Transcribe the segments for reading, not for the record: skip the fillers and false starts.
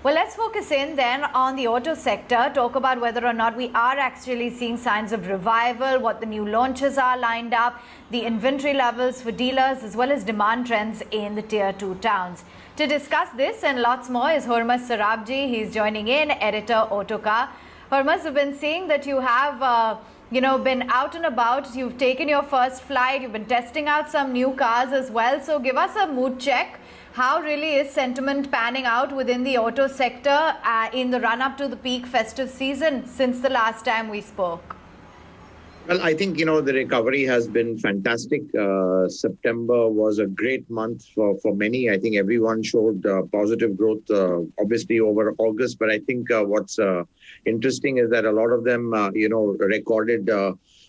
Well, let's focus in then on the auto sector, talk about whether or not we are actually seeing signs of revival, what the new launches are lined up, the inventory levels for dealers, as well as demand trends in the Tier 2 towns. To discuss this and lots more is Hormazd Sorabjee. He's joining in, editor Autocar. Hormazd, we've been seeing that you have been out and about. You've taken your first flight. You've been testing out some new cars as well. So give us a mood check. How really is sentiment panning out within the auto sector in the run-up to the peak festive season since the last time we spoke? Well, I think, the recovery has been fantastic. September was a great month for many. I think everyone showed positive growth, obviously over August. But I think what's interesting is that a lot of them, recorded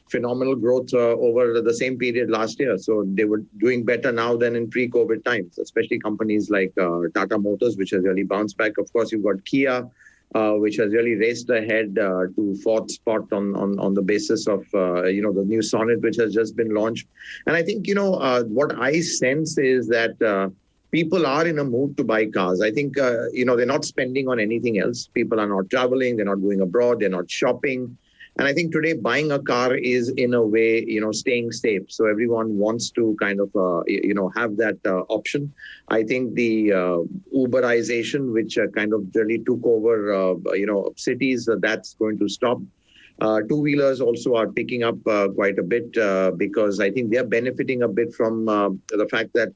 phenomenal growth over the same period last year. So they were doing better now than in pre-COVID times, especially companies like Tata Motors, which has really bounced back. Of course, you've got Kia, which has really raced ahead to fourth spot on the basis of, the new Sonnet, which has just been launched. And I think, what I sense is that people are in a mood to buy cars. I think, they're not spending on anything else. People are not traveling. They're not going abroad. They're not shopping. And I think today buying a car is in a way, staying safe. So everyone wants to kind of, have that option. I think the Uberization, which kind of really took over, cities, that's going to stop. Two-wheelers also are picking up quite a bit because I think they're benefiting a bit from the fact that,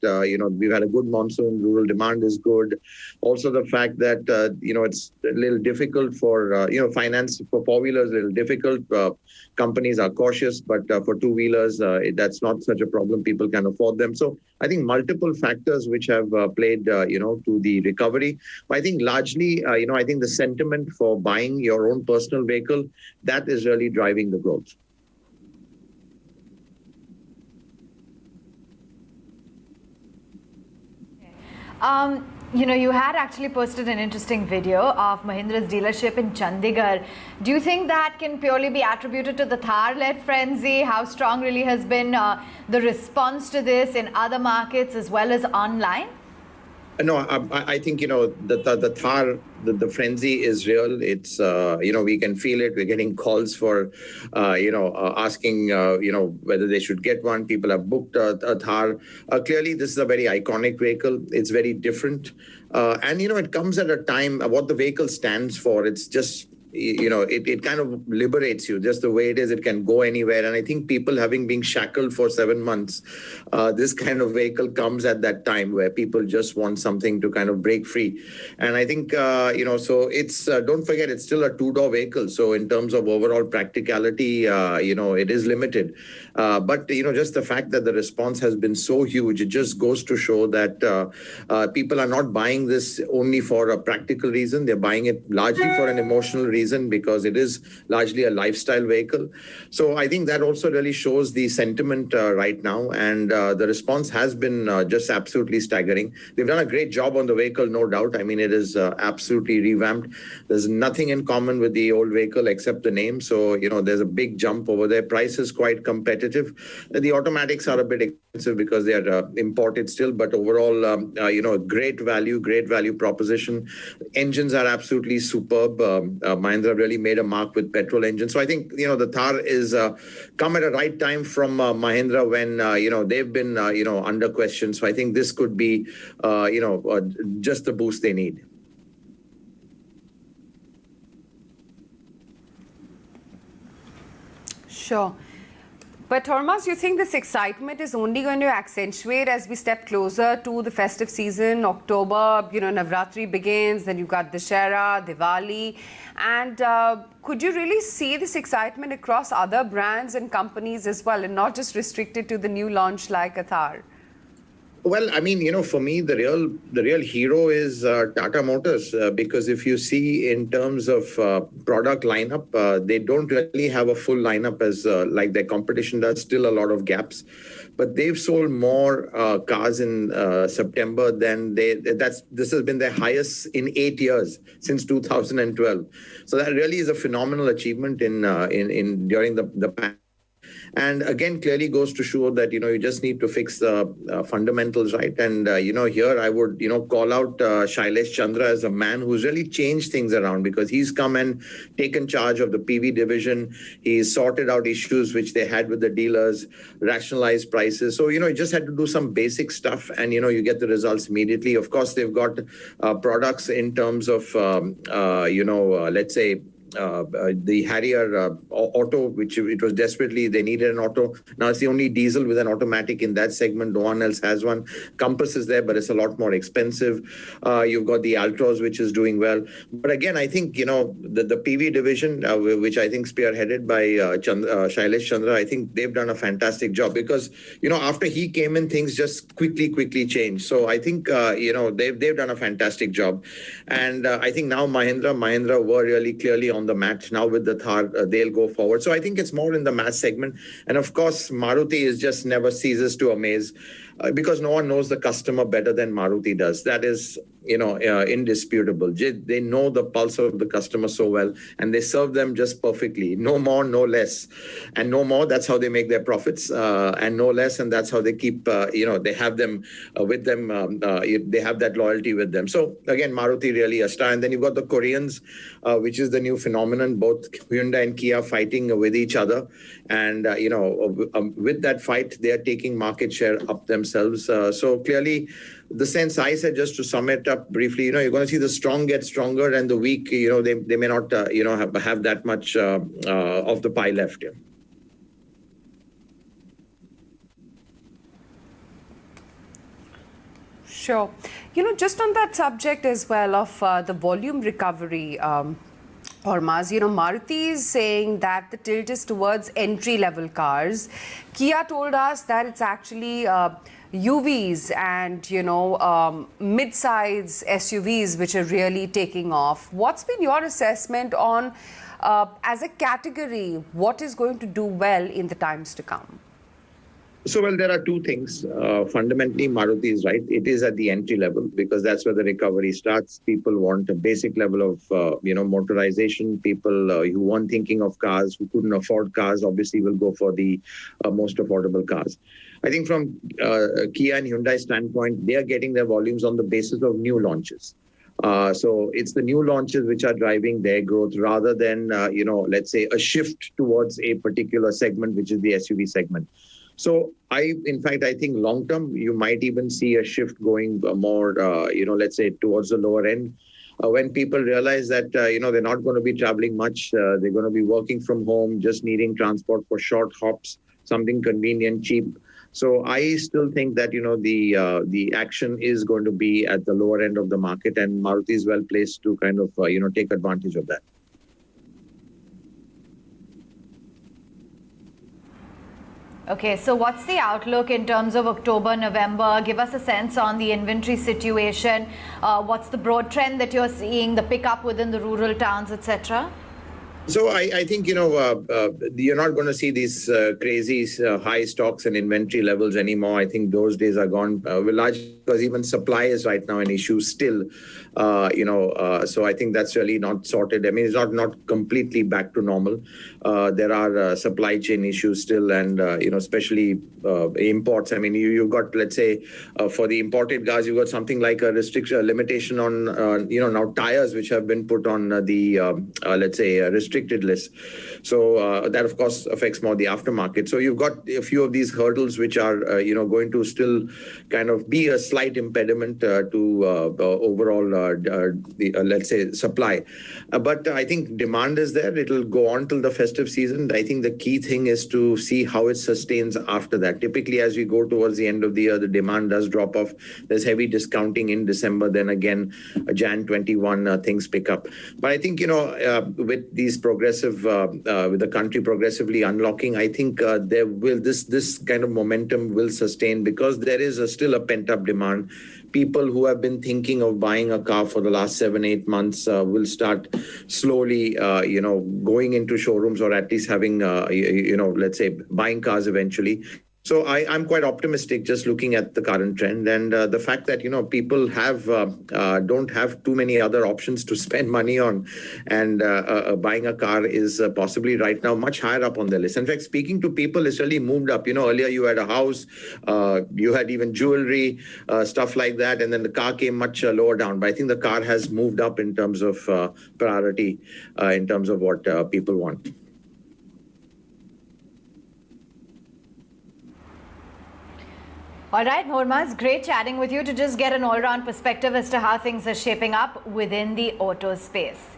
we've had a good monsoon, rural demand is good. Also the fact that, it's a little difficult for, finance for four-wheelers, a little difficult. Companies are cautious, but for two-wheelers, that's not such a problem. People can afford them. So I think multiple factors which have played, to the recovery. But I think largely, I think the sentiment for buying your own personal vehicle, that is really driving the growth. You had actually posted an interesting video of Mahindra's dealership in Chandigarh. Do you think that can purely be attributed to the Thar-led frenzy? How strong really has been the response to this in other markets as well as online? No, I think, the Thar, the frenzy is real. It's, we can feel it. We're getting calls for, asking, whether they should get one. People have booked a Thar. Clearly, this is a very iconic vehicle. It's very different. And, it comes at a time, what the vehicle stands for. It's just, it kind of liberates you just the way it is. It can go anywhere. And I think people having been shackled for 7 months, this kind of vehicle comes at that time where people just want something to kind of break free. And I think, so it's, don't forget, it's still a two-door vehicle. So in terms of overall practicality, it is limited. But, just the fact that the response has been so huge, it just goes to show that people are not buying this only for a practical reason. They're buying it largely for an emotional reason, because it is largely a lifestyle vehicle. So I think that also really shows the sentiment right now. And the response has been just absolutely staggering. They've done a great job on the vehicle, no doubt. I mean, it is absolutely revamped. There's nothing in common with the old vehicle except the name. So, there's a big jump over there. Price is quite competitive. The automatics are a bit expensive because they are imported still. But overall, great value proposition. Engines are absolutely superb. Mahindra really made a mark with petrol engines. So I think, the Thar is come at a right time from Mahindra when, they've been, under question. So I think this could be, just the boost they need. Sure. But Hormazd, you think this excitement is only going to accentuate as we step closer to the festive season? October, Navratri begins, then you've got Dussehra, Diwali. And could you really see this excitement across other brands and companies as well, and not just restricted to the new launch like a Thar? Well, I mean, for me, the real hero is Tata Motors, because if you see in terms of product lineup, they don't really have a full lineup as like their competition does. Still a lot of gaps, but they've sold more cars in September than this has been their highest in 8 years since 2012. So that really is a phenomenal achievement in during the pandemic. And again, clearly goes to show that, you just need to fix the fundamentals right. And, here I would, call out Shailesh Chandra as a man who's really changed things around, because he's come and taken charge of the PV division. He's sorted out issues which they had with the dealers, rationalized prices. So, you just had to do some basic stuff and, you get the results immediately. Of course, they've got products in terms of, let's say, the Harrier auto, which it was desperately, they needed an auto. Now it's the only diesel with an automatic in that segment. No one else has one. Compass is there, but it's a lot more expensive. You've got the Altroz, which is doing well. But again, I think, the PV division, which I think spearheaded by Shailesh Chandra, I think they've done a fantastic job, because, after he came in, things just quickly changed. So I think, they've done a fantastic job. And I think now Mahindra were really clearly on the mat. Now with the Thar, they'll go forward. So I think it's more in the mass segment. And of course, Maruti is just never ceases to amaze, because no one knows the customer better than Maruti does. That is, indisputable. They know the pulse of the customer so well, and they serve them just perfectly. No more, no less. And no more, that's how they make their profits, and no less, and that's how they keep, they have them with them. They have that loyalty with them. So again, Maruti really a star. And then you've got the Koreans, which is the new phenomenon, both Hyundai and Kia fighting with each other. And, with that fight, they are taking market share up themselves. So clearly, the sense I said, just to sum it up briefly, you're going to see the strong get stronger, and the weak, they may not, have that much of the pie left. Yeah. Sure. Just on that subject as well of the volume recovery, Hormazd, Maruti is saying that the tilt is towards entry-level cars. Kia told us that it's actually UVs and, mid-size SUVs which are really taking off. What's been your assessment on, as a category, what is going to do well in the times to come? So, well, there are two things. Fundamentally, Maruti is right. It is at the entry level, because that's where the recovery starts. People want a basic level of, motorization. People who weren't thinking of cars, who couldn't afford cars, obviously will go for the most affordable cars. I think from Kia and Hyundai standpoint, they are getting their volumes on the basis of new launches. So it's the new launches which are driving their growth, rather than, let's say, a shift towards a particular segment, which is the SUV segment. So in fact, I think long term, you might even see a shift going more, let's say, towards the lower end. When people realize that, they're not going to be traveling much, they're going to be working from home, just needing transport for short hops, something convenient, cheap. So I still think that, the action is going to be at the lower end of the market, and Maruti is well placed to kind of, take advantage of that. Okay, so what's the outlook in terms of October, November? Give us a sense on the inventory situation. What's the broad trend that you're seeing, the pickup within the rural towns, etc.? So I think, you're not going to see these crazy high stocks and inventory levels anymore. I think those days are gone, largely because even supply is right now an issue still. So I think that's really not sorted. I mean, it's not completely back to normal. There are supply chain issues still, and, especially imports. I mean, you've got, let's say, for the imported cars, you've got something like a limitation on, now tires, which have been put on the, let's say, restricted list. So that, of course, affects more the aftermarket. So you've got a few of these hurdles which are, going to still kind of be a slight impediment to overall, let's say, supply. But I think demand is there. It'll go on till the festive season. I think the key thing is to see how it sustains after that. Typically, as we go towards the end of the year, the demand does drop off. There's heavy discounting in December. Then again, Jan 21, things pick up. But I think, with these progressive, with the country progressively unlocking, I think there will this kind of momentum will sustain, because there is still a pent-up demand. People who have been thinking of buying a car for the last 7-8 months will start slowly, going into showrooms, or at least having, let's say, buying cars eventually. So I'm quite optimistic just looking at the current trend, and the fact that people don't have too many other options to spend money on, and buying a car is possibly right now much higher up on their list. In fact, speaking to people, it's really moved up. Earlier you had a house, you had even jewelry, stuff like that, and then the car came much lower down. But I think the car has moved up in terms of priority, in terms of what people want. All right, Hormazd, great chatting with you to just get an all-round perspective as to how things are shaping up within the auto space.